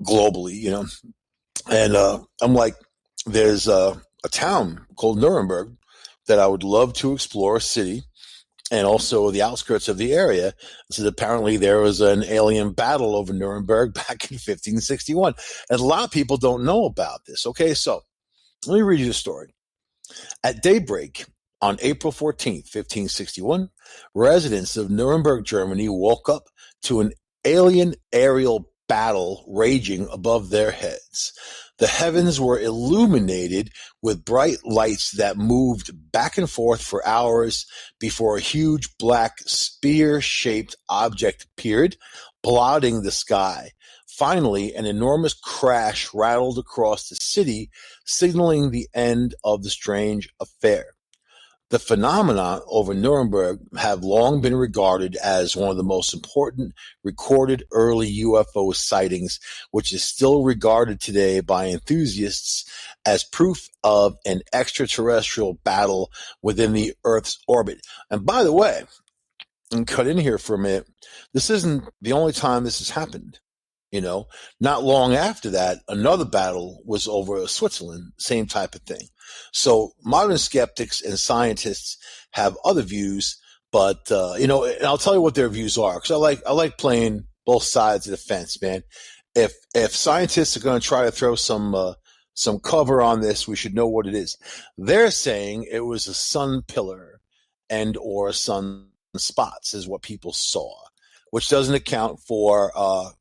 globally, And I'm like, there's a town called Nuremberg that I would love to explore, a city, and also the outskirts of the area. So apparently there was an alien battle over Nuremberg back in 1561. And a lot of people don't know about this. Okay, so let me read you the story. At daybreak on April 14th, 1561, residents of Nuremberg, Germany woke up to an alien aerial battle raging above their heads. The heavens were illuminated with bright lights that moved back and forth for hours before a huge black spear-shaped object appeared, blotting the sky. Finally, an enormous crash rattled across the city, signaling the end of the strange affair. The phenomena over Nuremberg have long been regarded as one of the most important recorded early UFO sightings, which is still regarded today by enthusiasts as proof of an extraterrestrial battle within the Earth's orbit. And by the way, and cut in here for a minute, this isn't the only time this has happened. Not long after that, another battle was over Switzerland, same type of thing. So modern skeptics and scientists have other views, but and I'll tell you what their views are, because I like playing both sides of the fence, man. If scientists are going to try to throw some cover on this, we should know what it is. They're saying it was a sun pillar and or sun spots is what people saw, which doesn't account for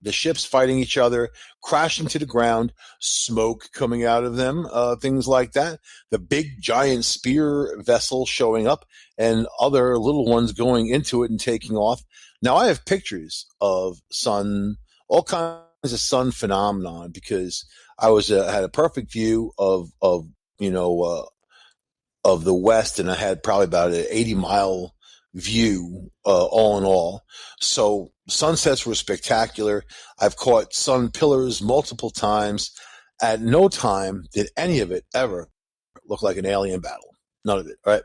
the ships fighting each other, crashing to the ground, smoke coming out of them, things like that, the big giant spear vessel showing up, and other little ones going into it and taking off. Now, I have pictures of all kinds of sun phenomenon, because I had a perfect view of the West, and I had probably about an 80-mile view, all in all. So sunsets were spectacular. I've caught sun pillars multiple times. At no time did any of it ever look like an alien battle. None of it, right?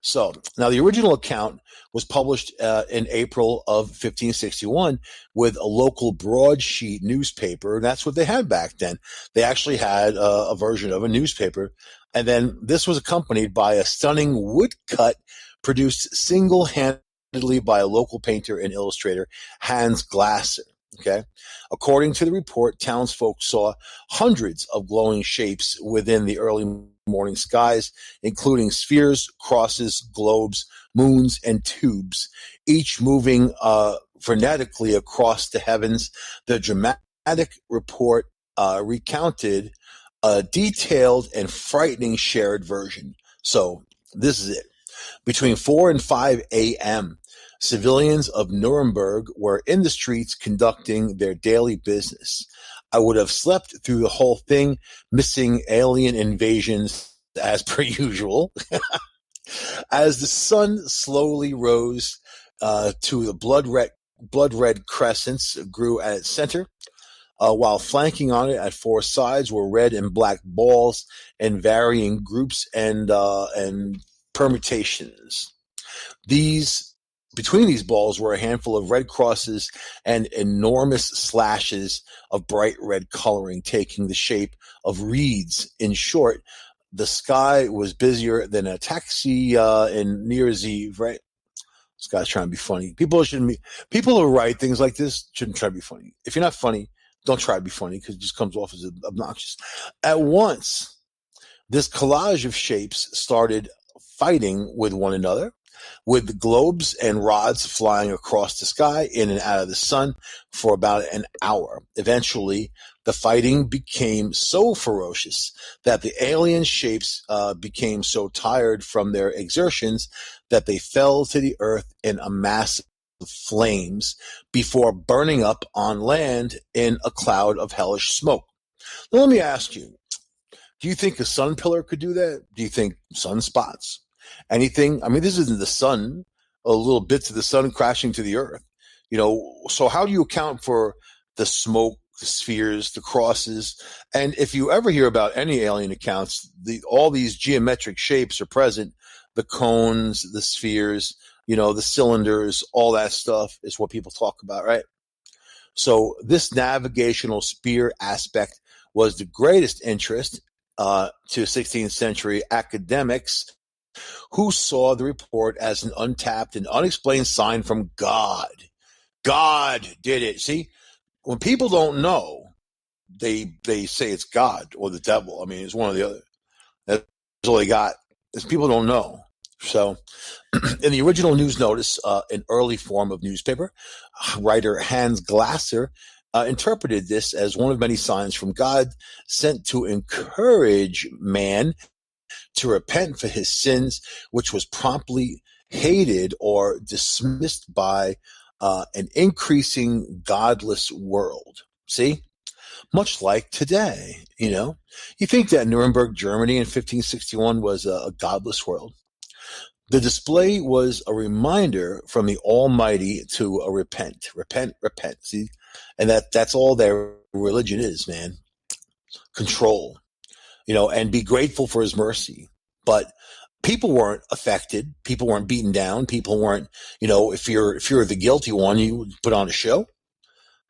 So now the original account was published in April of 1561 with a local broadsheet newspaper. And that's what they had back then. They actually had a version of a newspaper. And then this was accompanied by a stunning woodcut produced single-handedly by a local painter and illustrator, Hans Glasser. Okay. According to the report, townsfolk saw hundreds of glowing shapes within the early morning skies, including spheres, crosses, globes, moons, and tubes, each moving frenetically across the heavens. The dramatic report recounted a detailed and frightening shared version. So this is it. Between 4 and 5 a.m., civilians of Nuremberg were in the streets conducting their daily business. I would have slept through the whole thing, missing alien invasions as per usual. As the sun slowly rose to the blood red crescents grew at its center, while flanking on it at four sides were red and black balls in varying groups and permutations. Between these balls were a handful of red crosses and enormous slashes of bright red coloring, taking the shape of reeds. In short, the sky was busier than a taxi in New Year's Eve, right? This guy's trying to be funny. People who write things like this shouldn't try to be funny. If you're not funny, don't try to be funny, because it just comes off as obnoxious. At once, this collage of shapes started fighting with one another, with the globes and rods flying across the sky in and out of the sun for about an hour. Eventually, the fighting became so ferocious that the alien shapes became so tired from their exertions that they fell to the earth in a mass of flames before burning up on land in a cloud of hellish smoke. Now, let me ask you, do you think a sun pillar could do that? Do you think sunspots? Anything? I mean, this isn't the sun, a little bits of the sun crashing to the earth. So how do you account for the smoke, the spheres, the crosses? And if you ever hear about any alien accounts, all these geometric shapes are present. The cones, the spheres, the cylinders, all that stuff is what people talk about, right? So this navigational spear aspect was the greatest interest to 16th century academics who saw the report as an untapped and unexplained sign from God. God did it. See, when people don't know, they say it's God or the devil. I mean, it's one or the other. That's all they got. Is people don't know. So, in the original news notice, an early form of newspaper, writer Hans Glasser interpreted this as one of many signs from God sent to encourage man to repent for his sins, which was promptly hated or dismissed by an increasing godless world. See? Much like today, you know? You think that Nuremberg, Germany in 1561 was a godless world? The display was a reminder from the Almighty to repent, repent, repent. See? And that's all their religion is, man. Control, and be grateful for his mercy. But people weren't affected. People weren't beaten down. People weren't, if you're the guilty one, you would put on a show.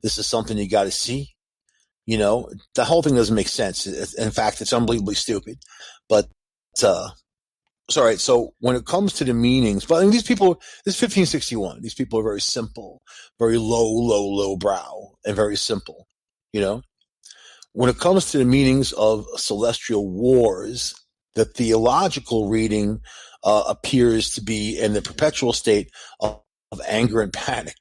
This is something you got to see. The whole thing doesn't make sense. In fact, it's unbelievably stupid. But it's all right. So when it comes to the meanings, but I mean, these people, this is 1561. These people are very simple, very low brow, and very simple. When it comes to the meanings of celestial wars, the theological reading appears to be in the perpetual state of anger and panic.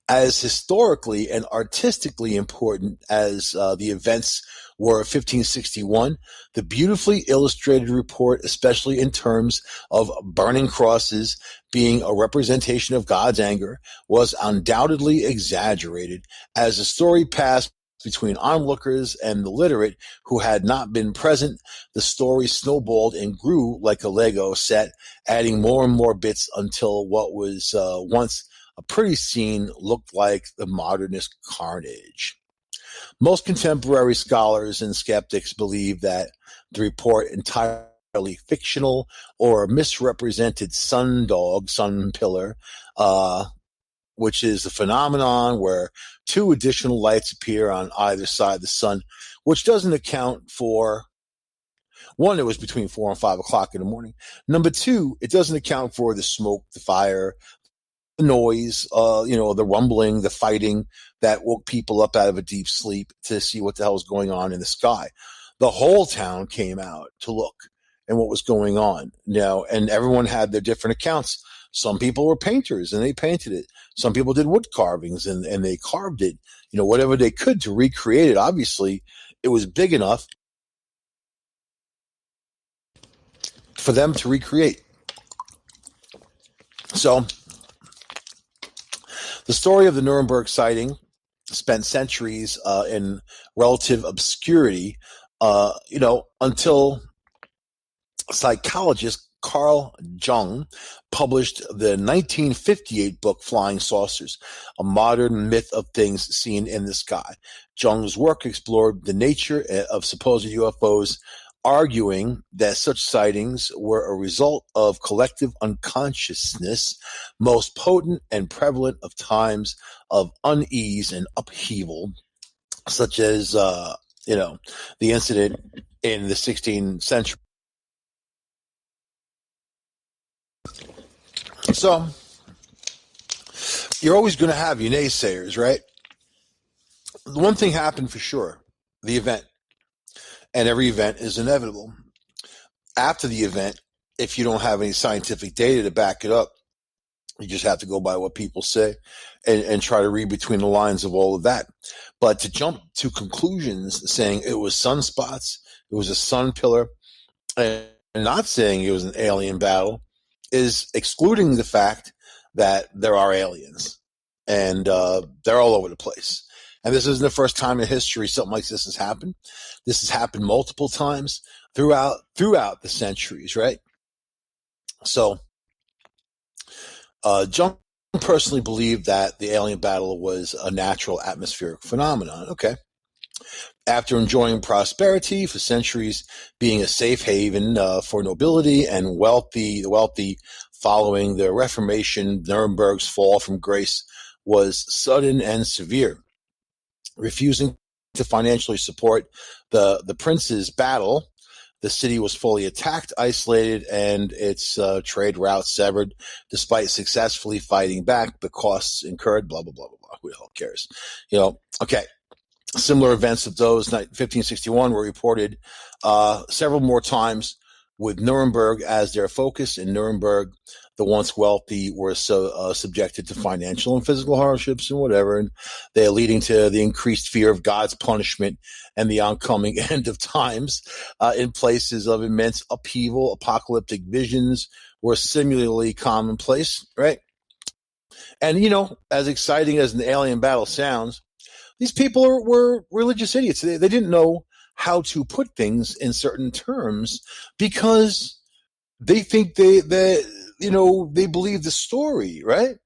As historically and artistically important as the events were of 1561, the beautifully illustrated report, especially in terms of burning crosses being a representation of God's anger, was undoubtedly exaggerated. As the story passed between onlookers and the literate who had not been present, the story snowballed and grew like a Lego set, adding more and more bits until what was once a pretty scene looked like the modernist carnage. Most contemporary scholars and skeptics believe that the report entirely fictional or misrepresented sun pillar, which is the phenomenon where two additional lights appear on either side of the sun, which doesn't account for, one, it was between 4 and 5 o'clock in the morning. Number two, it doesn't account for the smoke, the fire, the noise, the rumbling, the fighting that woke people up out of a deep sleep to see what the hell is going on in the sky. The whole town came out to look and what was going on now, and everyone had their different accounts. Some people were painters and they painted it. Some people did wood carvings and they carved it, whatever they could to recreate it. Obviously, it was big enough for them to recreate. So, the story of the Nuremberg sighting spent centuries in relative obscurity, until psychologist Carl Jung published the 1958 book Flying Saucers, a modern myth of things seen in the sky. Jung's work explored the nature of supposed UFOs, arguing that such sightings were a result of collective unconsciousness, most potent and prevalent of times of unease and upheaval, such as, the incident in the 16th century. So, you're always going to have your naysayers, right? One thing happened for sure, the event. And every event is inevitable. After the event, if you don't have any scientific data to back it up, you just have to go by what people say and try to read between the lines of all of that. But to jump to conclusions saying it was sunspots, it was a sun pillar, and not saying it was an alien battle is excluding the fact that there are aliens. And they're all over the place. And this isn't the first time in history something like this has happened. This has happened multiple times throughout the centuries, right? So, Jung personally believed that the alien battle was a natural atmospheric phenomenon. Okay. After enjoying prosperity for centuries, being a safe haven for nobility and the wealthy following the Reformation, Nuremberg's fall from grace was sudden and severe. refusing to financially support the prince's battle. The city was fully attacked, isolated, and its trade routes severed, despite successfully fighting back. The costs incurred, blah, blah, blah, blah, blah. Who the hell cares? Okay. Similar events of those 1561 were reported several more times, with Nuremberg as their focus. In Nuremberg, the once wealthy were subjected to financial and physical hardships and whatever, and they're leading to the increased fear of God's punishment and the oncoming end of times. In places of immense upheaval, apocalyptic visions were similarly commonplace, right? And, as exciting as an alien battle sounds, these people were religious idiots. They didn't know how to put things in certain terms because they think they believe the story, right?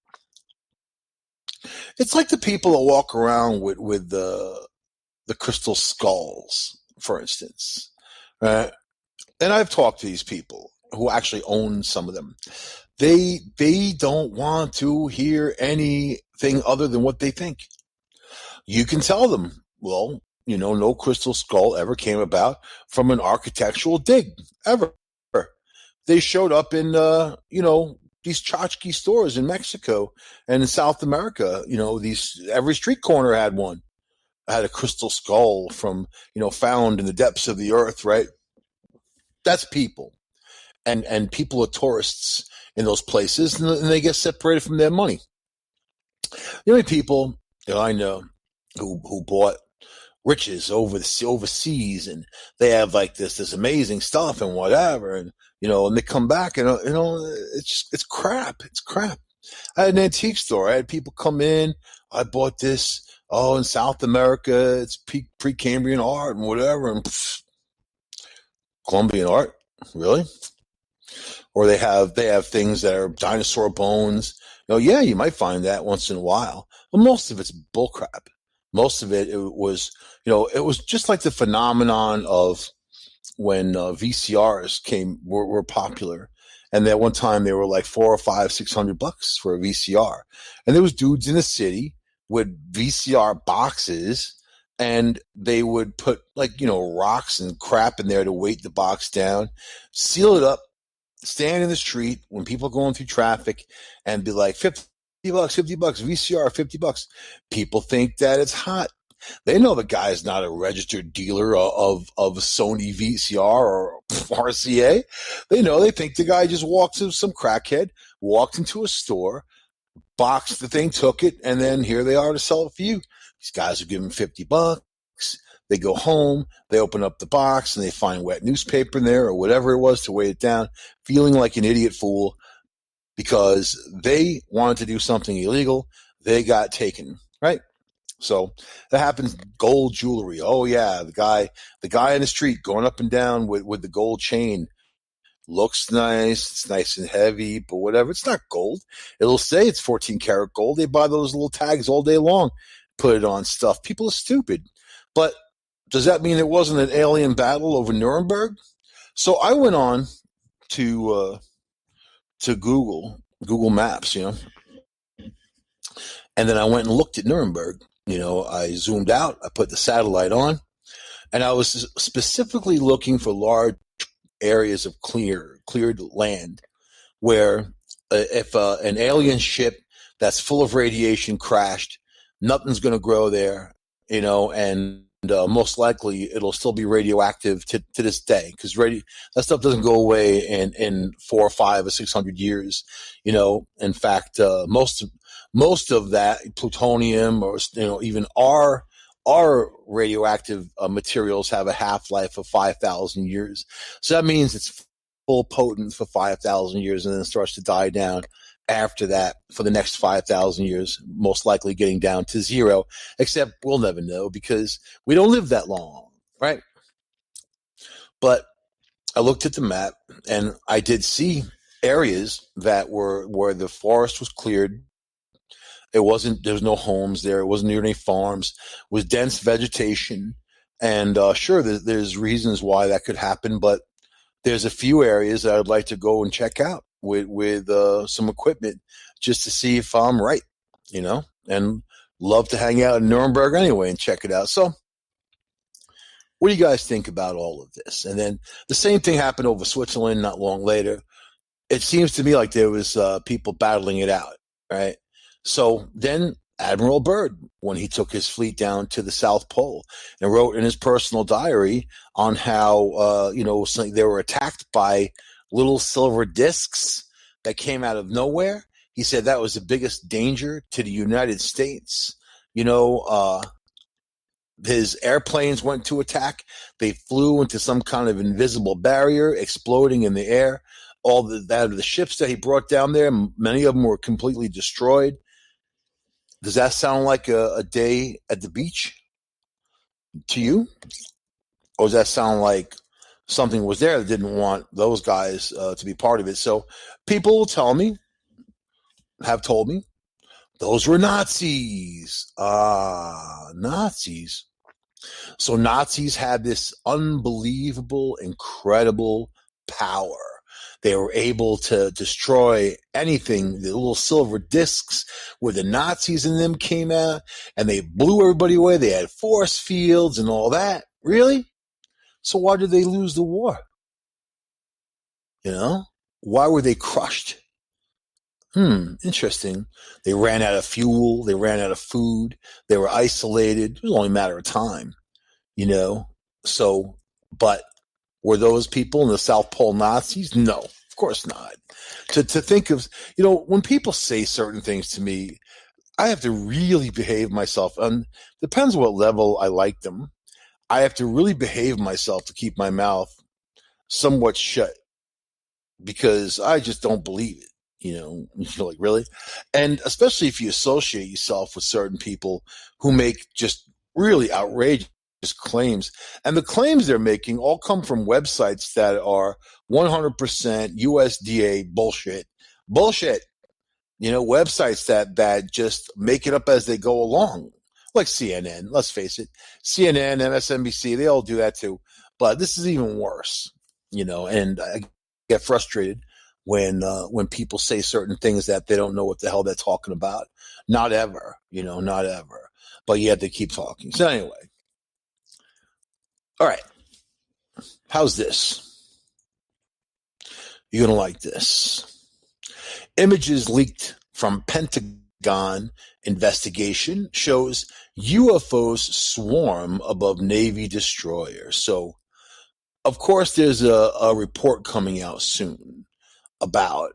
It's like the people that walk around with the crystal skulls, for instance, right? And I've talked to these people who actually own some of them. They don't want to hear anything other than what they think. You can tell them, well, no crystal skull ever came about from an architectural dig, ever. They showed up in, these tchotchke stores in Mexico and in South America. Every street corner had one. Had a crystal skull from, found in the depths of the earth, right? That's people. And people are tourists in those places, and they get separated from their money. The only people that I know who bought riches overseas, and they have like this amazing stuff and whatever, and and they come back and it's crap. It's crap. I had an antique store. I had people come in. I bought this. Oh, in South America, it's Precambrian art and whatever, and Colombian art, really? Or they have things that are dinosaur bones. Yeah, you might find that once in a while, but most of it's bullcrap. Most of it was just like the phenomenon of when VCRs were popular, and at one time they were like $400 or $600 for a VCR, and there was dudes in the city with VCR boxes, and they would put rocks and crap in there to weight the box down, seal it up, stand in the street when people are going through traffic, and be like $50, VCR, $50. People think that it's hot. They know the guy's not a registered dealer of Sony VCR or RCA. They think the guy just some crackhead walked into a store, boxed the thing, took it, and then here they are to sell it for you. These guys are giving $50. They go home, they open up the box, and they find wet newspaper in there or whatever it was to weigh it down, feeling like an idiot fool because they wanted to do something illegal. They got taken, right? So that happens. Gold jewelry. Oh yeah, the guy in the street going up and down with the gold chain looks nice. It's nice and heavy, but whatever. It's not gold. It'll say it's 14 karat gold. They buy those little tags all day long, put it on stuff. People are stupid. But does that mean it wasn't an alien battle over Nuremberg? So I went on to Google Maps, and then I went and looked at Nuremberg. I zoomed out, I put the satellite on, and I was specifically looking for large areas of cleared land where if an alien ship that's full of radiation crashed, nothing's going to grow there, and most likely it'll still be radioactive to this day because that stuff doesn't go away in 4 or 5 or 600 years. In fact, most of that plutonium or even our radioactive materials have a half-life of 5,000 years. So that means it's full potent for 5,000 years and then it starts to die down after that for the next 5,000 years, most likely getting down to zero, except we'll never know because we don't live that long, right? But I looked at the map and I did see areas that were where the forest was cleared. There was no homes there. It wasn't near any farms. It was dense vegetation. And sure, there's reasons why that could happen, but there's a few areas that I'd like to go and check out with some equipment just to see if I'm right, and love to hang out in Nuremberg anyway and check it out. So, what do you guys think about all of this? And then the same thing happened over Switzerland not long later. It seems to me like there was people battling it out, right? So then Admiral Byrd, when he took his fleet down to the South Pole and wrote in his personal diary on how, they were attacked by little silver discs that came out of nowhere. He said that was the biggest danger to the United States. His airplanes went to attack. They flew into some kind of invisible barrier, exploding in the air. All the ships that he brought down there, many of them were completely destroyed. Does that sound like a day at the beach to you? Or does that sound like something was there that didn't want those guys to be part of it? So people will have told me, those were Nazis. Nazis. So Nazis had this unbelievable, incredible power. They were able to destroy anything. The little silver discs where the Nazis in them came out, and they blew everybody away. They had force fields and all that. Really? So why did they lose the war? Why were they crushed? Interesting. They ran out of fuel. They ran out of food. They were isolated. It was only a matter of time, So, but were those people in the South Pole Nazis? No, of course not. To think of, when people say certain things to me, I have to really behave myself. And depends what level I like them. I have to really behave myself to keep my mouth somewhat shut because I just don't believe it. You're like, really? And especially if you associate yourself with certain people who make just really outrageous claims. And the claims they're making all come from websites that are 100% USDA bullshit. Bullshit. Websites that just make it up as they go along. Like CNN, let's face it. CNN, MSNBC, they all do that too. But this is even worse, and I get frustrated when people say certain things that they don't know what the hell they're talking about. Not ever, not ever. But you have to keep talking. So anyway. All right. How's this? You're going to like this. Images leaked from Pentagon investigation shows UFOs swarm above Navy destroyers. So, of course, there's a report coming out soon about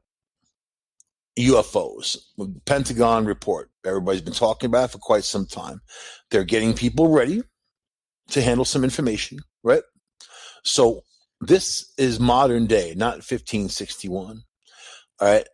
UFOs. Pentagon report. Everybody's been talking about it for quite some time. They're getting people ready to handle some information, right? So this is modern day, not 1561. All right.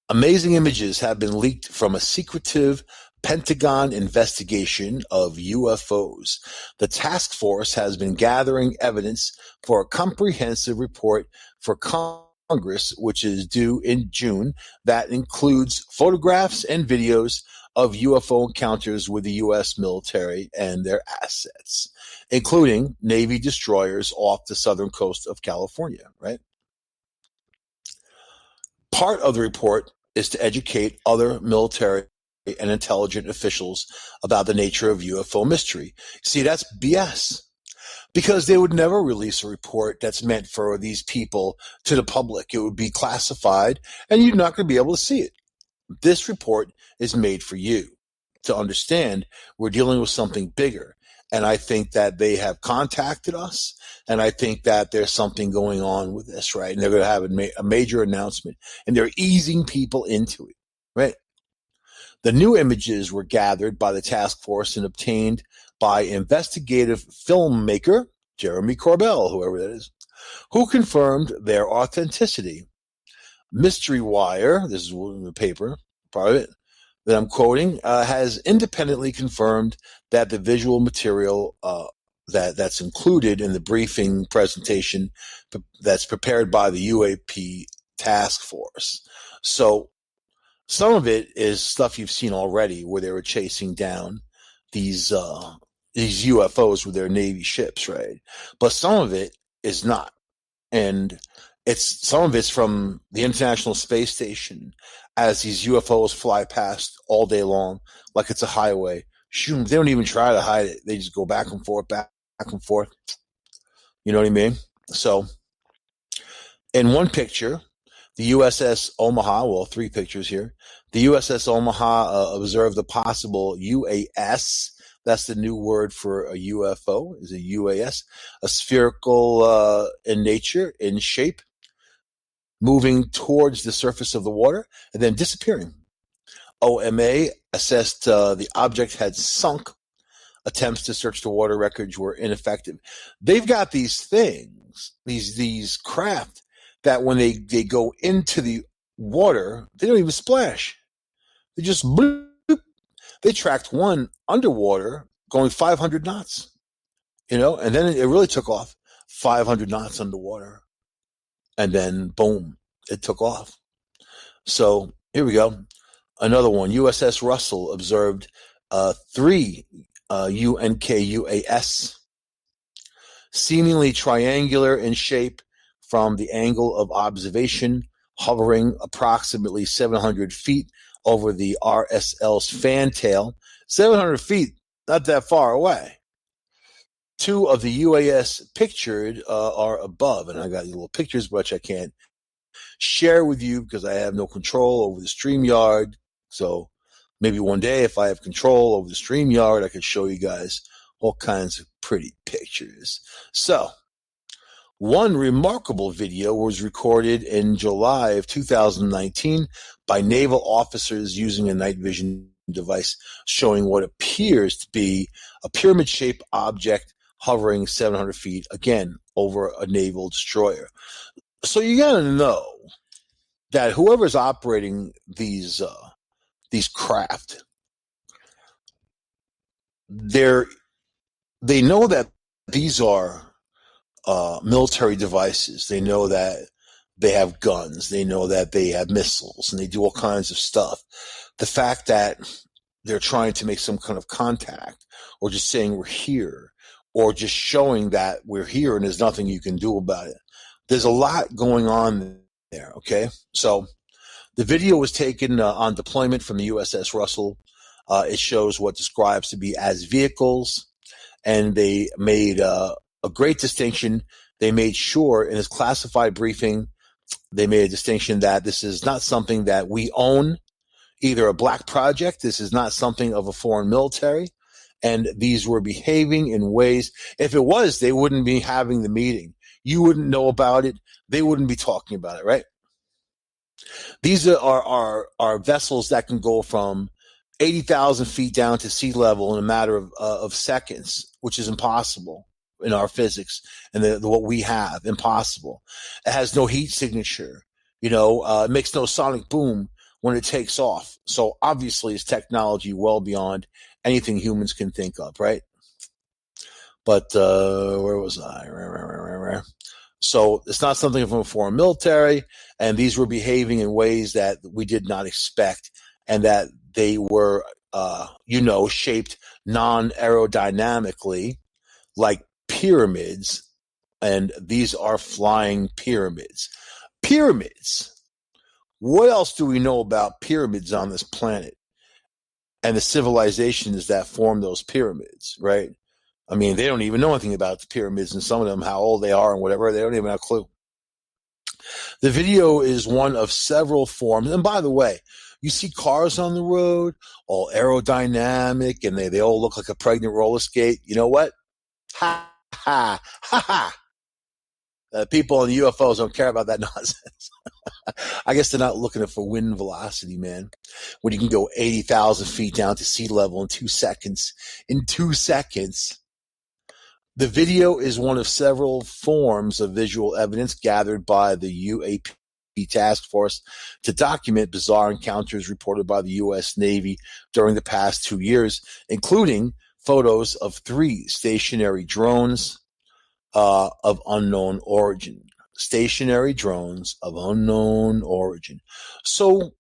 Amazing images have been leaked from a secretive Pentagon investigation of UFOs. The task force has been gathering evidence for a comprehensive report for Congress, which is due in June, that includes photographs and videos of UFO encounters with the U.S. military and their assets, including Navy destroyers off the southern coast of California, right? Part of the report is to educate other military and intelligent officials about the nature of UFO mystery. See, that's BS. Because they would never release a report that's meant for these people to the public. It would be classified, and you're not going to be able to see it. This report is made for you to understand we're dealing with something bigger. And I think that they have contacted us, and I think that there's something going on with this, right? And they're going to have a major announcement, and they're easing people into it, right? The new images were gathered by the task force and obtained by investigative filmmaker Jeremy Corbell, whoever that is, who confirmed their authenticity. Mystery Wire, this is the paper, part of it, that I'm quoting, has independently confirmed that the visual material that's included in the briefing presentation that's prepared by the UAP task force. So some of it is stuff you've seen already, where they were chasing down these UFOs with their Navy ships, right? But some of it is not, and some of it's from the International Space Station as these UFOs fly past all day long, like it's a highway, Shoot, they don't even try to hide it. They just go back and forth, back and forth. You know what I mean? So, in one picture, the USS Omaha, well, three pictures here. The USS Omaha observed a possible UAS. That's the new word for a UFO, is a UAS, a spherical in nature, in shape, moving towards the surface of the water and then disappearing. OMA assessed the object had sunk. Attempts to search the water wreckage were ineffective. They've got these things, these craft, that when they go into the water, they don't even splash. They just bloop. They tracked one underwater going 500 knots, and then it really took off 500 knots underwater. And then, boom, it took off. So here we go. Another one, USS Russell observed three UNKUAS, seemingly triangular in shape from the angle of observation, hovering approximately 700 feet over the RSL's fantail. 700 feet, not that far away. Two of the UAS pictured are above, and I got little pictures, which I can't share with you because I have no control over the StreamYard. So maybe one day, if I have control over the StreamYard, I could show you guys all kinds of pretty pictures. So, one remarkable video was recorded in July of 2019 by naval officers using a night vision device showing what appears to be a pyramid-shaped object hovering 700 feet, again, over a naval destroyer. So you got to know that whoever's operating these craft, they know that these are military devices. They know that they have guns. They know that they have missiles, and they do all kinds of stuff. The fact that they're trying to make some kind of contact, or just saying we're here, or just showing that we're here and there's nothing you can do about it. There's a lot going on there, okay? So the video was taken on deployment from the USS Russell. It shows what describes to be as vehicles, and they made a great distinction. They made sure in his classified briefing, they made a distinction that this is not something that we own, either a black project. This is not something of a foreign military. And these were behaving in ways, if it was, they wouldn't be having the meeting. You wouldn't know about it. They wouldn't be talking about it, right? These are vessels that can go from 80,000 feet down to sea level in a matter of seconds, which is impossible in our physics and what we have. Impossible. It has no heat signature. It makes no sonic boom when it takes off. So obviously it's technology well beyond anything humans can think of, right? But where was I? So it's not something from a foreign military, and these were behaving in ways that we did not expect, and that they were, shaped non-aerodynamically like pyramids, and these are flying pyramids. Pyramids. What else do we know about pyramids on this planet and the civilizations that form those pyramids, right? I mean, they don't even know anything about the pyramids, and some of them, how old they are and whatever, they don't even have a clue. The video is one of several forms. And by the way, you see cars on the road, all aerodynamic, and they all look like a pregnant roller skate. You know what? Ha, ha, ha, ha. People on the UFOs don't care about that nonsense. I guess they're not looking for wind velocity, man. When you can go 80,000 feet down to sea level in 2 seconds. In 2 seconds. The video is one of several forms of visual evidence gathered by the UAP task force to document bizarre encounters reported by the U.S. Navy during the past 2 years, including photos of 3 stationary drones of unknown origin. Stationary drones of unknown origin. So,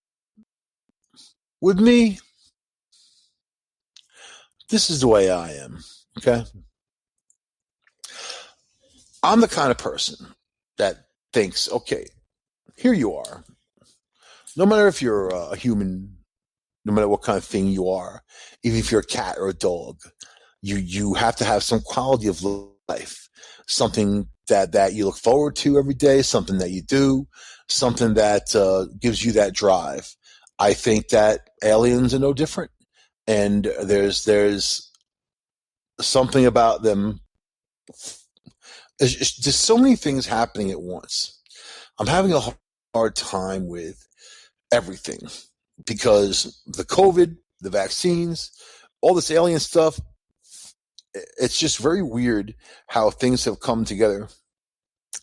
with me, this is the way I am, okay? I'm the kind of person that thinks, okay, here you are. No matter if you're a human, no matter what kind of thing you are, even if you're a cat or a dog, you have to have some quality of life, something that you look forward to every day, something that you do, something that gives you that drive. I think that aliens are no different, and there's something about them. There's just so many things happening at once. I'm having a hard time with everything because the COVID, the vaccines, all this alien stuff, it's just very weird how things have come together.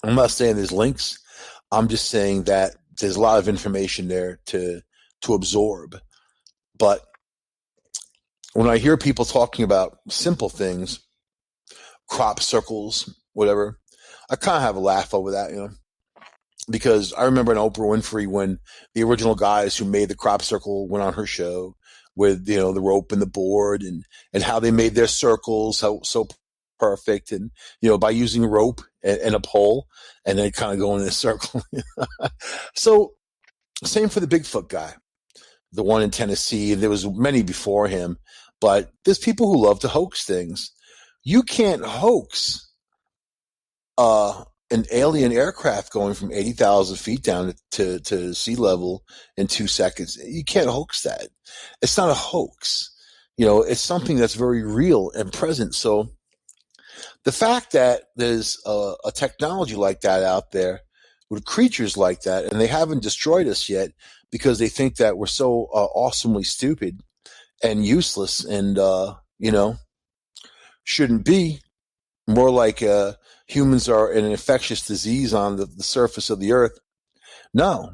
I'm not saying there's links. I'm just saying that there's a lot of information there to absorb. But when I hear people talking about simple things, crop circles, whatever, I kind of have a laugh over that, because I remember in Oprah Winfrey when the original guys who made the crop circle went on her show with, the rope and the board and how they made their circles so perfect, and, by using rope and a pole and then kind of going in a circle. So same for the Bigfoot guy, the one in Tennessee. There was many before him, but there's people who love to hoax things. You can't hoax an alien aircraft going from 80,000 feet down to sea level in 2 seconds. You can't hoax that. It's not a hoax. It's something that's very real and present. So the fact that there's a technology like that out there with creatures like that, and they haven't destroyed us yet because they think that we're so awesomely stupid and useless and, shouldn't be, more like humans are an infectious disease on the surface of the earth. No,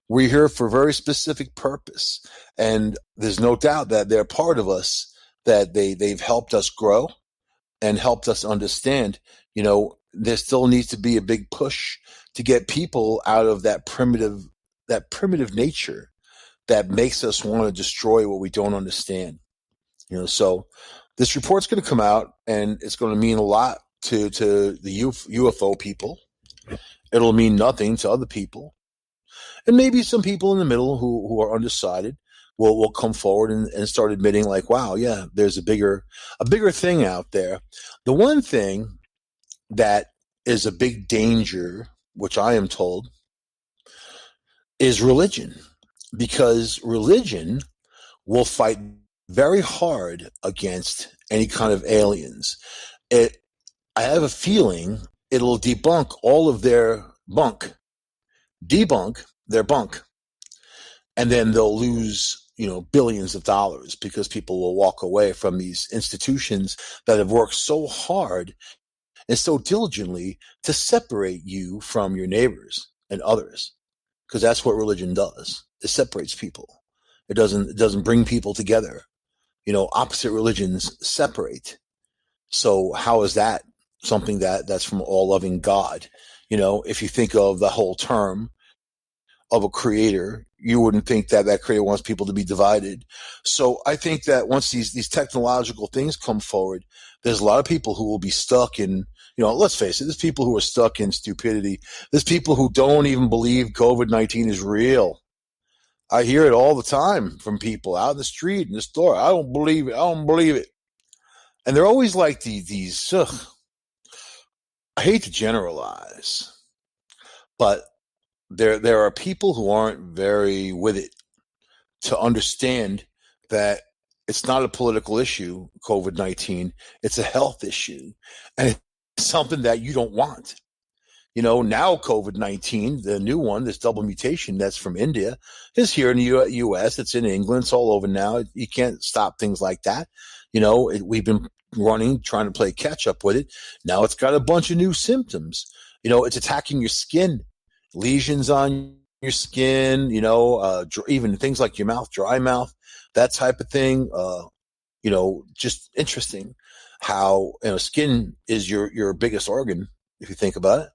we're here for a very specific purpose. And there's no doubt that they're part of us, that they've helped us grow and helped us understand. There still needs to be a big push to get people out of that primitive nature that makes us want to destroy what we don't understand. So this report's going to come out, and it's going to mean a lot to the UFO people. It'll mean nothing to other people, and maybe some people in the middle who are undecided will come forward and start admitting, like, wow, yeah, there's a bigger thing out there. The one thing that is a big danger, which I am told, is religion, because religion will fight very hard against any kind of aliens. I have a feeling it'll debunk all of their bunk, debunk their bunk, and then they'll lose, billions of dollars because people will walk away from these institutions that have worked so hard and so diligently to separate you from your neighbors and others, because that's what religion does. It separates people. It doesn't bring people together. Opposite religions separate. So how is that something that's from all-loving God? If you think of the whole term of a creator, you wouldn't think that creator wants people to be divided. So I think that once these technological things come forward, there's a lot of people who will be stuck in, let's face it, there's people who are stuck in stupidity. There's people who don't even believe COVID-19 is real. I hear it all the time from people out in the street, in the store. I don't believe it. I don't believe it. And they're always like these I hate to generalize, but there are people who aren't very with it to understand that it's not a political issue, COVID-19. It's a health issue. And it's something that you don't want. Now COVID-19, the new one, this double mutation that's from India, is here in the U.S. It's in England. It's all over now. You can't stop things like that. We've been trying to play catch up with it. Now it's got a bunch of new symptoms. It's attacking your skin, lesions on your skin, even things like your mouth, dry mouth, that type of thing. Just interesting how, skin is your biggest organ, if you think about it.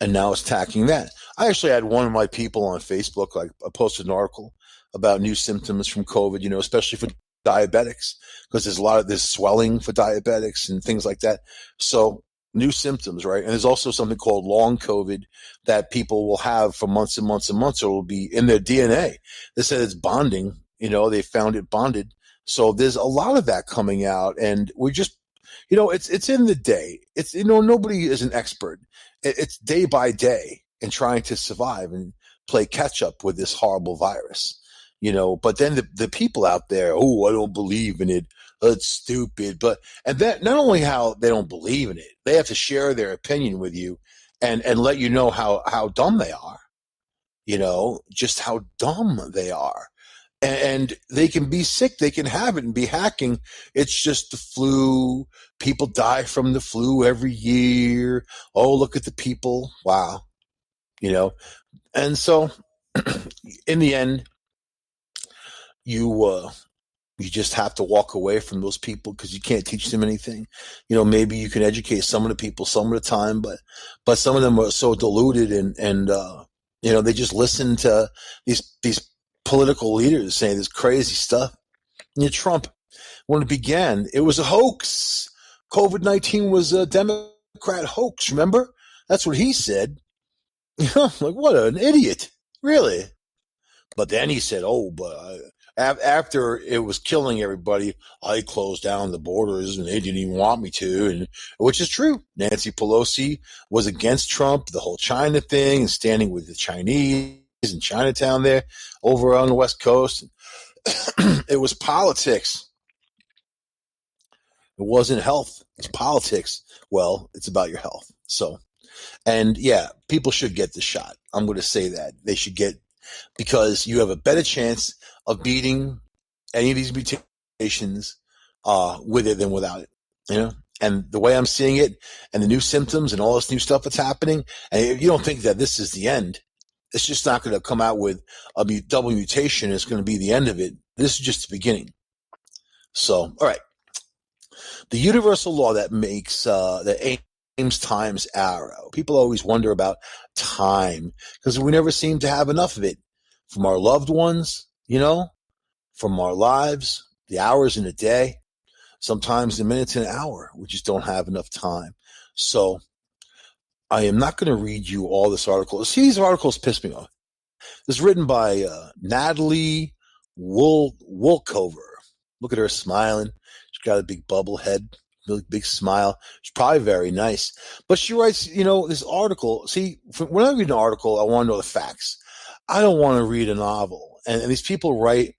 And now it's attacking that. I actually had one of my people on Facebook, I posted an article about new symptoms from COVID, especially for diabetics, because there's a lot of this swelling for diabetics and things like that. So new symptoms, right? And there's also something called long COVID that people will have for months and months and months, or it will be in their DNA. They said it's bonding, They found it bonded. So there's a lot of that coming out, and we're just, it's in the day. It's, nobody is an expert. It's day by day and trying to survive and play catch up with this horrible virus. But then the people out there, oh, I don't believe in it. It's stupid. And that, not only how they don't believe in it, they have to share their opinion with you and let you know how dumb they are, just how dumb they are. And they can be sick. They can have it and be hacking. It's just the flu. People die from the flu every year. Oh, look at the people. Wow. And so in the end, you just have to walk away from those people because you can't teach them anything. Maybe you can educate some of the people some of the time, but some of them are so deluded and they just listen to these political leaders saying this crazy stuff. Trump, when it began, it was a hoax. COVID-19 was a Democrat hoax. Remember? That's what he said. Like, what an idiot. Really? But then he said, oh, but after it was killing everybody, I closed down the borders and they didn't even want me to, and which is true. Nancy Pelosi was against Trump, the whole China thing, and standing with the Chinese in Chinatown there over on the West Coast. It was politics. It wasn't health. It's politics. Well, it's about your health. So, and yeah, people should get the shot. I'm going to say that. They should get, because you have a better chance of beating any of these mutations with it than without it. And the way I'm seeing it and the new symptoms and all this new stuff that's happening, and if you don't think that this is the end, it's just not going to come out with a double mutation. It's going to be the end of it. This is just the beginning. So, all right. The universal law that makes that aims times arrow. People always wonder about time because we never seem to have enough of it from our loved ones, from our lives, the hours in a day, sometimes the minutes in an hour. We just don't have enough time. So I am not going to read you all this article. See, these articles piss me off. This is written by Natalie Wolkover. Look at her smiling. She's got a big bubble head, really big smile. She's probably very nice. But she writes, this article. See, when I read an article, I want to know the facts. I don't want to read a novel. And these people write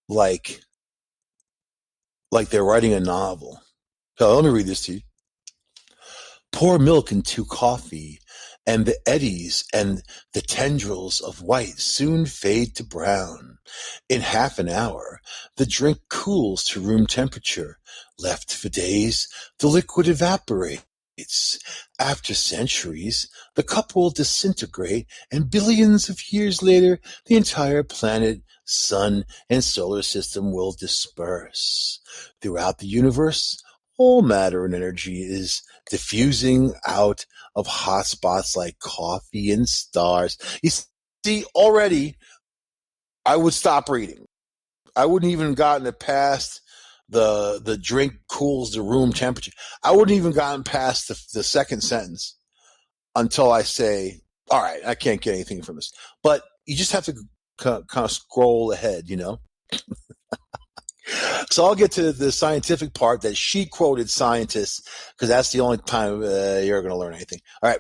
like they're writing a novel. So let me read this to you. Pour milk into coffee, and the eddies and the tendrils of white soon fade to brown. In half an hour, the drink cools to room temperature. Left for days, the liquid evaporates. After centuries, the cup will disintegrate, and billions of years later, the entire planet, sun, and solar system will disperse. Throughout the universe, all matter and energy is diffusing out of hot spots like coffee and stars. You see, already, I would stop reading. I wouldn't even gotten it past the drink cools the room temperature. I wouldn't even gotten past the second sentence until I say, all right, I can't get anything from this. But you just have to kind of scroll ahead, So I'll get to the scientific part that she quoted scientists, because that's the only time you're going to learn anything. All right.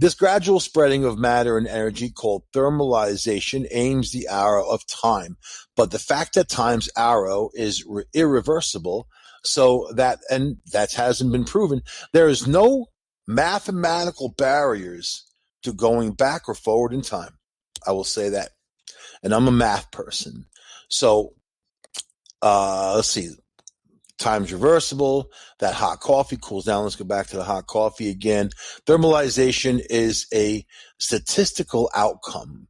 This gradual spreading of matter and energy, called thermalization, aims the arrow of time. But the fact that time's arrow is irreversible, so that hasn't been proven. There is no mathematical barriers to going back or forward in time. I will say that. And I'm a math person. So let's see. Time's reversible. That hot coffee cools down. Let's go back to the hot coffee again. Thermalization is a statistical outcome.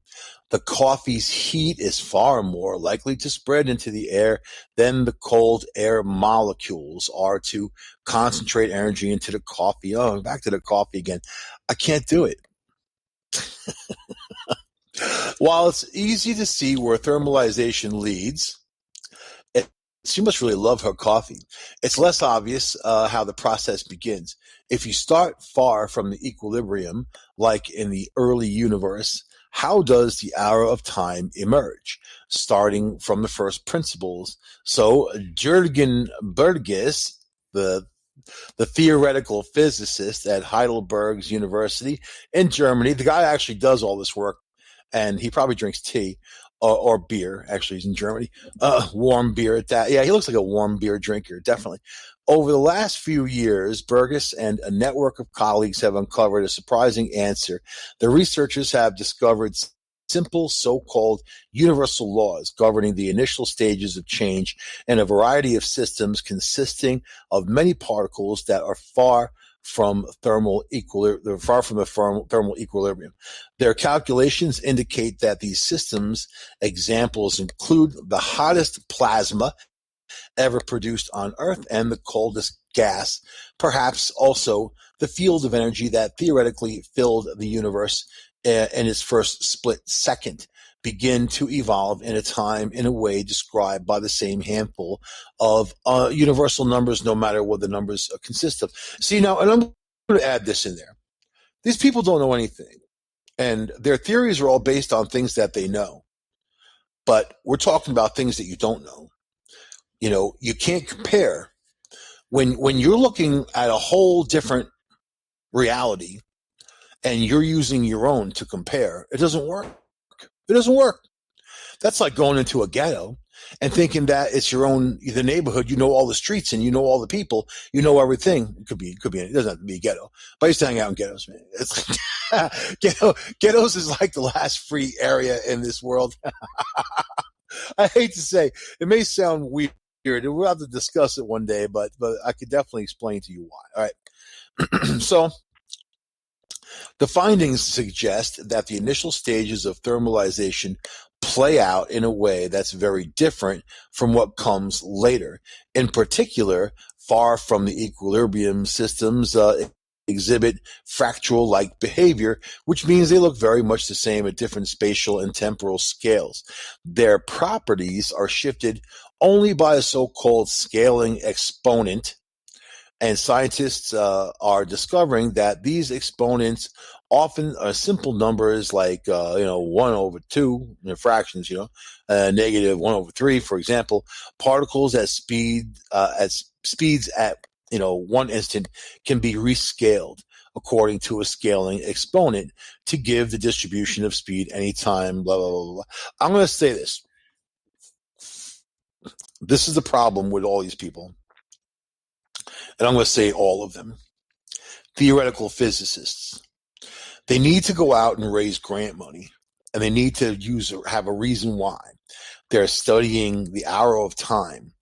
The coffee's heat is far more likely to spread into the air than the cold air molecules are to concentrate energy into the coffee. Oh, back to the coffee again. I can't do it. While it's easy to see where thermalization leads, she must really love her coffee. It's less obvious how the process begins. If you start far from the equilibrium, like in the early universe, how does the arrow of time emerge? Starting from the first principles. So Jürgen Burgess, the theoretical physicist at Heidelberg's University in Germany. The guy actually does all this work, and he probably drinks tea or beer. Actually, he's in Germany. Warm beer at that. Yeah, he looks like a warm beer drinker, definitely. Over the last few years, Burgess and a network of colleagues have uncovered a surprising answer. The researchers have discovered simple so-called universal laws governing the initial stages of change in a variety of systems consisting of many particles that are far from the thermal equilibrium. Their calculations indicate that these systems examples include the hottest plasma ever produced on Earth and the coldest gas, perhaps also the field of energy that theoretically filled the universe in its first split second, begin to evolve in a way described by the same handful of universal numbers, no matter what the numbers consist of. See, now, and I'm going to add this in there. These people don't know anything, and their theories are all based on things that they know. But we're talking about things that you don't know. You know, you can't compare. When you're looking at a whole different reality and you're using your own to compare, it doesn't work. It doesn't work. That's like going into a ghetto and thinking that it's your own, the neighborhood, you know all the streets and you know all the people, you know everything. It doesn't have to be a ghetto. But I used to hang out in ghettos, man. It's ghettos is like the last free area in this world. I hate to say, it may sound weird, and we'll have to discuss it one day, but I could definitely explain to you why. All right. So the findings suggest that the initial stages of thermalization play out in a way that's very different from what comes later. In particular, far from the equilibrium systems exhibit fractal-like behavior, which means they look very much the same at different spatial and temporal scales. Their properties are shifted only by a so-called scaling exponent, and scientists are discovering that these exponents often are simple numbers like 1/2 fractions, negative 1/3, for example. Particles at speeds at 1 instant can be rescaled according to a scaling exponent to give the distribution of speed anytime, blah, blah, blah, blah. I'm going to say this. This is the problem with all these people. And I'm going to say all of them. Theoretical physicists. They need to go out and raise grant money. And they need to have a reason why. They're studying the arrow of time.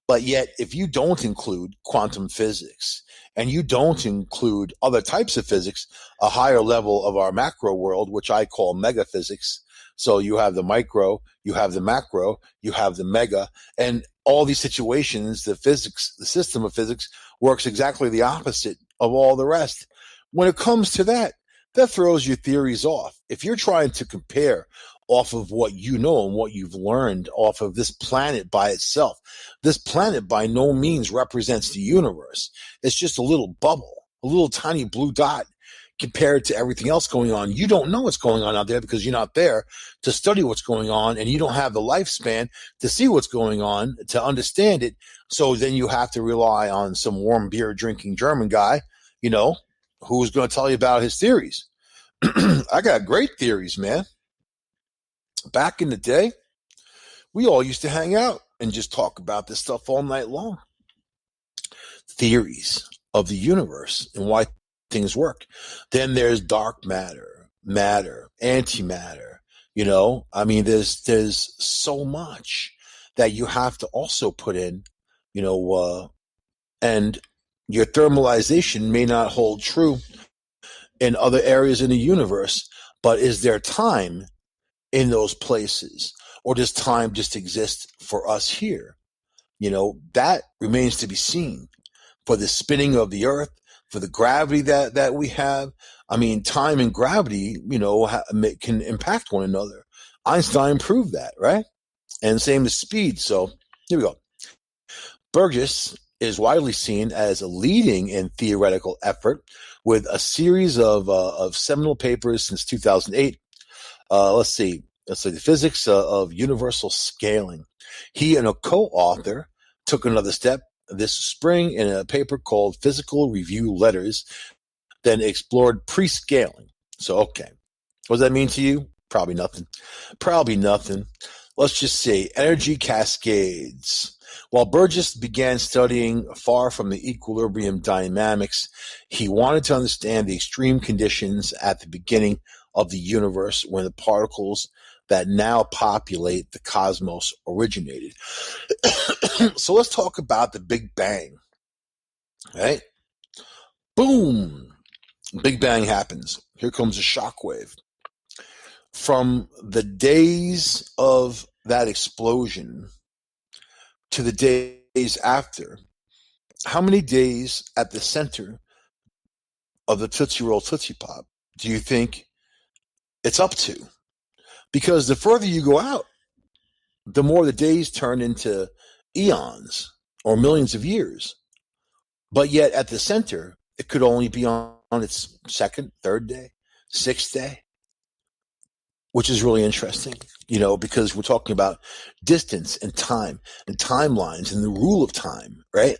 But yet, if you don't include quantum physics and you don't include other types of physics, a higher level of our macro world, which I call mega physics. So you have the micro, you have the macro, you have the mega, and all these situations, the system of physics works exactly the opposite of all the rest. When it comes to that throws your theories off. If you're trying to compare off of what you know and what you've learned off of this planet by itself, this planet by no means represents the universe. It's just a little bubble, a little tiny blue dot compared to everything else going on. You don't know what's going on out there because you're not there to study what's going on, and you don't have the lifespan to see what's going on, to understand it. So then you have to rely on some warm beer drinking German guy, who's going to tell you about his theories. I got great theories, man. Back in the day, we all used to hang out and just talk about this stuff all night long. Theories of the universe and why things work. Then there's dark matter, antimatter. There's so much that you have to also put in, and your thermalization may not hold true in other areas in the universe, but is there time in those places, or does time just exist for us here? That remains to be seen. For the spinning of the earth, for the gravity that we have, time and gravity, can impact one another. Einstein proved that, right? And same as speed. So here we go. Burgess is widely seen as a leading in theoretical effort with a series of seminal papers since 2008. Let's see. Let's see. The physics of universal scaling. He and a co-author took another step this spring in a paper called Physical Review Letters, then explored pre-scaling. So, okay. What does that mean to you? Probably nothing. Probably nothing. Let's just say energy cascades. While Burgess began studying far from the equilibrium dynamics, he wanted to understand the extreme conditions at the beginning of the universe when the particles that now populate the cosmos originated. So let's talk about the Big Bang. Right? Boom! Big Bang happens. Here comes a shockwave. From the days of that explosion to the days after, how many days at the center of the Tootsie Roll Tootsie Pop do you think it's up to? Because the further you go out, the more the days turn into eons or millions of years. But yet at the center, it could only be on its second, third day, sixth day, which is really interesting, because we're talking about distance and time and timelines and the rule of time, right?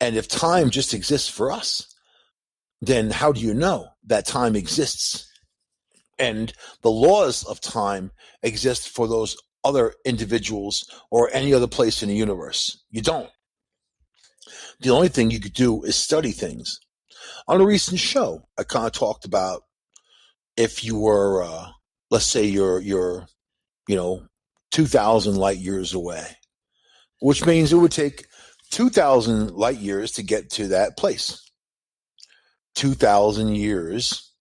And if time just exists for us, then how do you know that time exists? And the laws of time exist for those other individuals or any other place in the universe. You don't. The only thing you could do is study things. On a recent show, I kind of talked about if you were, let's say you're 2,000 light years away, which means it would take 2,000 light years to get to that place. 2,000 years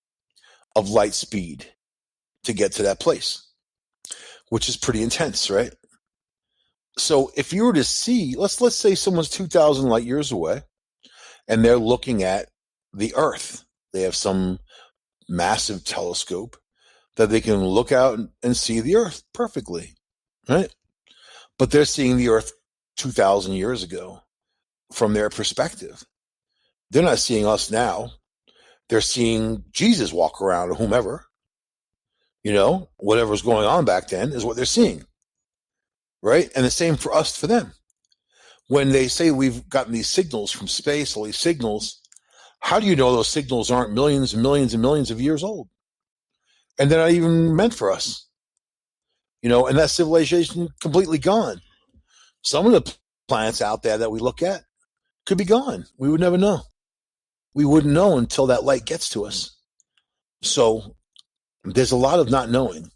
of light speed to get to that place, which is pretty intense, right? So if you were to see, let's say someone's 2,000 light years away and they're looking at the Earth. They have some massive telescope that they can look out and see the Earth perfectly, right? But they're seeing the Earth 2,000 years ago from their perspective. They're not seeing us now. They're seeing Jesus walk around or whomever. Whatever's going on back then is what they're seeing, right? And the same for us, for them. When they say we've gotten these signals from space, all these signals, how do you know those signals aren't millions and millions and millions of years old? And they're not even meant for us. And that civilization completely gone. Some of the planets out there that we look at could be gone. We would never know. We wouldn't know until that light gets to us. So there's a lot of not knowing.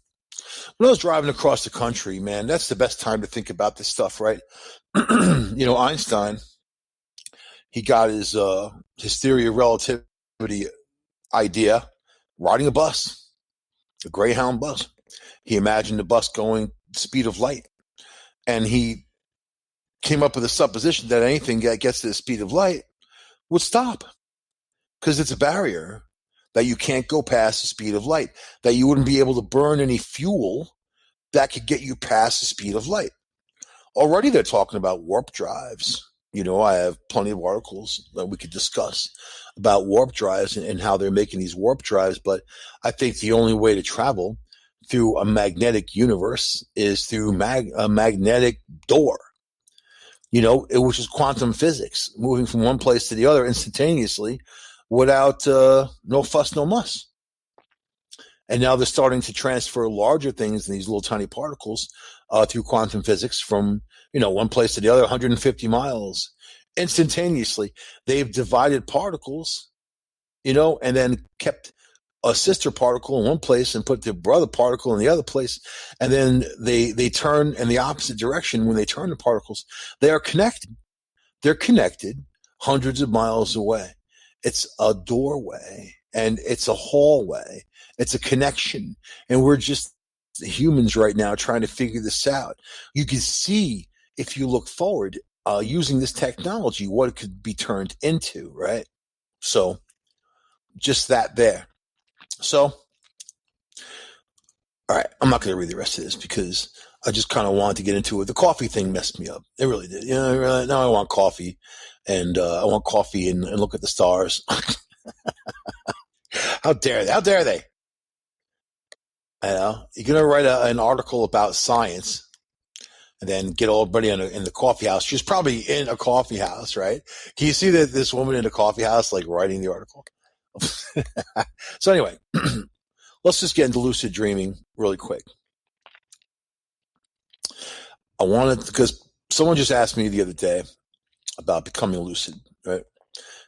When I was driving across the country, man, that's the best time to think about this stuff, right? Einstein, he got his theory of relativity idea riding a bus, a Greyhound bus. He imagined the bus going the speed of light. And he came up with a supposition that anything that gets to the speed of light would stop because it's a barrier that you can't go past the speed of light, that you wouldn't be able to burn any fuel that could get you past the speed of light. Already they're talking about warp drives. I have plenty of articles that we could discuss about warp drives and how they're making these warp drives. But I think the only way to travel through a magnetic universe is through a magnetic door, which is quantum physics, moving from one place to the other instantaneously without no fuss, no muss. And now they're starting to transfer larger things in these little tiny particles through quantum physics from, one place to the other, 150 miles instantaneously. They've divided particles, and then kept a sister particle in one place and put the brother particle in the other place. And then they turn in the opposite direction when they turn the particles. They are connected. They're connected hundreds of miles away. It's a doorway and it's a hallway. It's a connection. And we're just humans right now trying to figure this out. You can see, if you look forward, using this technology, what it could be turned into, right? So just that there. So, all right, I'm not going to read the rest of this because I just kind of wanted to get into it. The coffee thing messed me up. It really did. Now I want coffee, and I want coffee and look at the stars. How dare they? How dare they? You're going to write an article about science and then get everybody in the coffee house. She's probably in a coffee house, right? Can you see that this woman in the coffee house, like writing the article? So anyway, let's just get into lucid dreaming really quick. I wanted, because someone just asked me the other day about becoming lucid, right?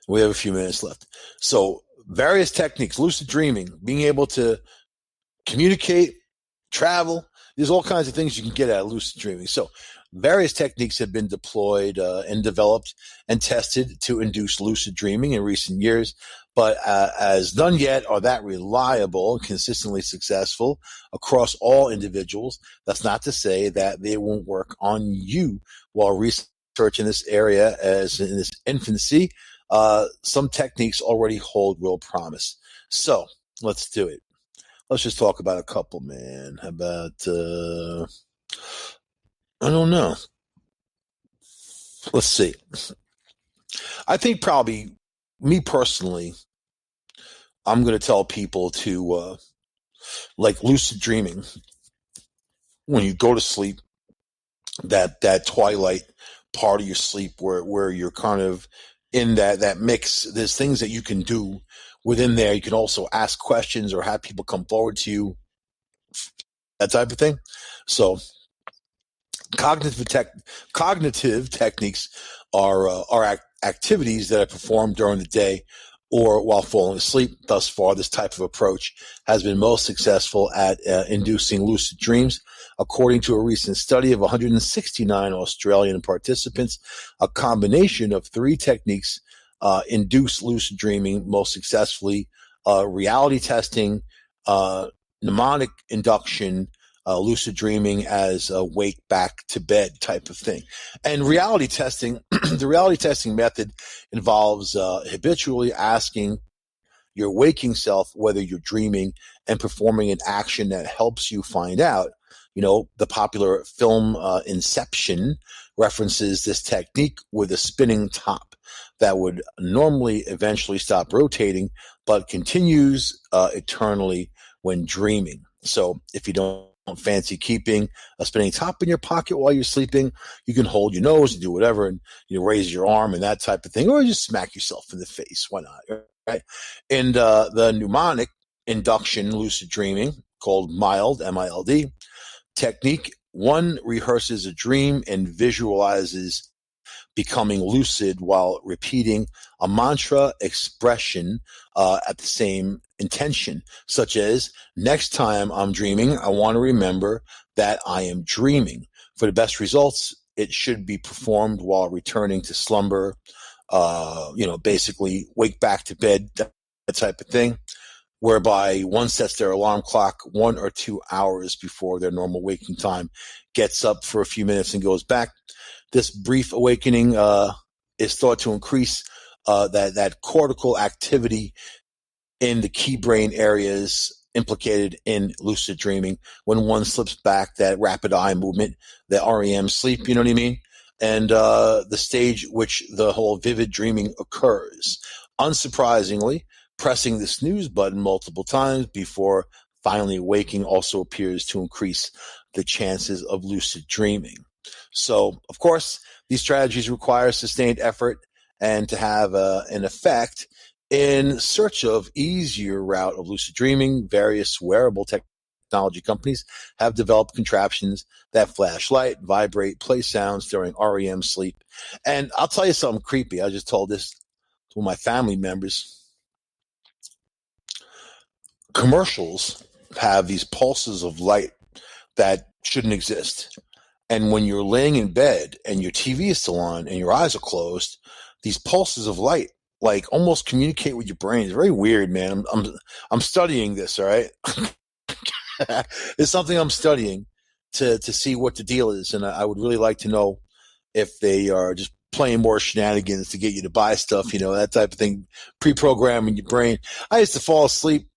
We have a few minutes left. So various techniques, lucid dreaming, being able to communicate, travel. There's all kinds of things you can get out of lucid dreaming. So various techniques have been deployed and developed and tested to induce lucid dreaming in recent years, but as none yet are that reliable and consistently successful across all individuals. That's not to say that they won't work on you. While research in this area is in its infancy, some techniques already hold real promise. So let's do it. Let's just talk about a couple, man. How about, I don't know. Let's see. I think probably, me personally, I'm going to tell people to, like lucid dreaming, when you go to sleep, that twilight part of your sleep where you're kind of in that mix. There's things that you can do within there. You can also ask questions or have people come forward to you, that type of thing. So cognitive techniques are activities that are performed during the day or while falling asleep. Thus far, this type of approach has been most successful at inducing lucid dreams. According to a recent study of 169 Australian participants, a combination of three techniques induce lucid dreaming most successfully: reality testing, mnemonic induction, lucid dreaming as a wake back to bed type of thing. And reality testing, the reality testing method involves habitually asking your waking self whether you're dreaming and performing an action that helps you find out. You know, the popular film Inception references this technique with a spinning top that would normally eventually stop rotating, but continues eternally when dreaming. So if you don't fancy keeping a spinning top in your pocket while you're sleeping, you can hold your nose and do whatever, and raise your arm and that type of thing, or just smack yourself in the face. Why not? Right? And the mnemonic induction lucid dreaming, called mild, MILD technique, one rehearses a dream and visualizes becoming lucid while repeating a mantra expression at the same intention, such as, next time I'm dreaming, I want to remember that I am dreaming. For the best results, it should be performed while returning to slumber, basically wake back to bed, that type of thing, whereby one sets their alarm clock 1 or 2 hours before their normal waking time, gets up for a few minutes and goes back. This brief awakening is thought to increase that cortical activity in the key brain areas implicated in lucid dreaming. When one slips back, that rapid eye movement, the REM sleep, you know what I mean? And the stage which the whole vivid dreaming occurs. Unsurprisingly, pressing the snooze button multiple times before finally waking also appears to increase the chances of lucid dreaming. So, of course, these strategies require sustained effort and to have an effect. In search of easier route of lucid dreaming, various wearable technology companies have developed contraptions that flash light, vibrate, play sounds during REM sleep. And I'll tell you something creepy. I just told this to my family members. Commercials have these pulses of light that shouldn't exist. And when you're laying in bed and your TV is still on and your eyes are closed, these pulses of light like almost communicate with your brain. It's very weird, man. I'm studying this, all right? It's something I'm studying to see what the deal is, and I would really like to know if they are just playing more shenanigans to get you to buy stuff, that type of thing, pre-programming your brain. I used to fall asleep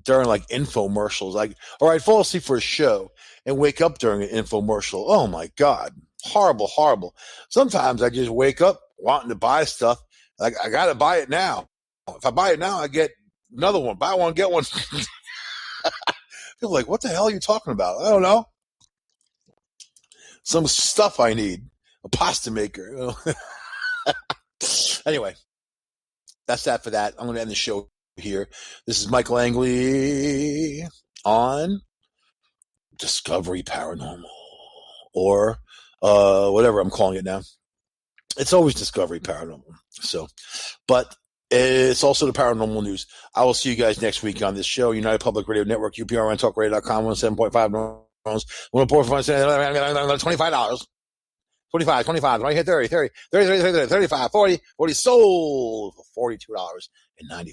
during like infomercials, or I'd fall asleep for a show and wake up during an infomercial. Oh my God, horrible. Sometimes I just wake up wanting to buy stuff. Like, I got to buy it now. If I buy it now, I get another one. Buy one, get one. People are like, what the hell are you talking about? I don't know. Some stuff I need. A pasta maker. You know? Anyway, that's that for that. I'm going to end the show here. This is Michael Angley on Discovery Paranormal, or whatever I'm calling it now. It's always Discovery Paranormal. So, but it's also the Paranormal News. I will see you guys next week on this show. United Public Radio Network, UPRNTalkRadio.com, 107.5 neurons, $25. 25, right here, 30, 30, 30, 30, 30, 35, 40, 40 sold for $42.95.